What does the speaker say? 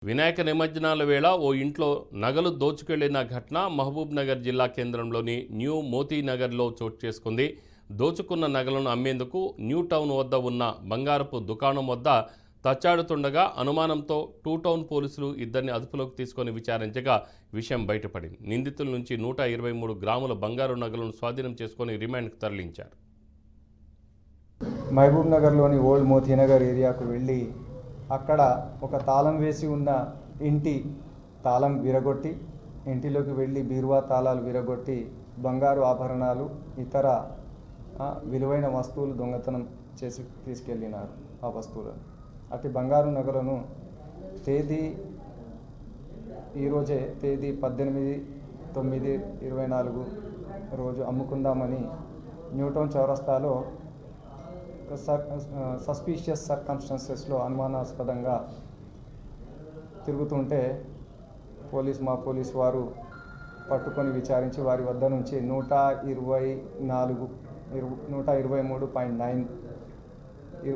వినాయక నిమజ్జనాల వేళ ఓ ఇంట్లో నగలు దోచుకెళ్లిన ఘటన మహబూబ్ నగర్ జిల్లా కేంద్రంలోని న్యూ మోతీనగర్లో చోటు చేసుకుంది. దోచుకున్న నగలను అమ్మేందుకు న్యూ టౌన్ వద్ద ఉన్న బంగారపు దుకాణం వద్ద తచ్చాడుతుండగా అనుమానంతో టూ టౌన్ పోలీసులు ఇద్దరిని అదుపులోకి తీసుకొని విచారించగా విషయం బయటపడింది. నిందితుల నుంచి 123 గ్రాముల బంగారు నగలను స్వాధీనం చేసుకొని రిమాండ్కు తరలించారు. మహబూబ్ నగర్లోని ఓల్డ్ మోతీనగర్ ఏరియాకు వెళ్ళి అక్కడ ఒక తాళం వేసి ఉన్న ఇంటి తాళం విరగొట్టి ఇంటిలోకి వెళ్ళి బీరువా తాళాలు విరగొట్టి బంగారు ఆభరణాలు ఇతర విలువైన వస్తువులు దొంగతనం చేసి తీసుకెళ్ళినారు. ఆ వస్తువులను అటు బంగారు నగలను ఈరోజే తేదీ 18/9/24 రోజు అమ్ముకుందామని న్యూటౌన్ చౌరస్తాలో సస్పీషియస్ సర్కమ్స్టాన్సెస్లో అనుమానాస్పదంగా తిరుగుతుంటే మా పోలీస్ వారు పట్టుకొని విచారించి వారి వద్ద నుంచి 123.9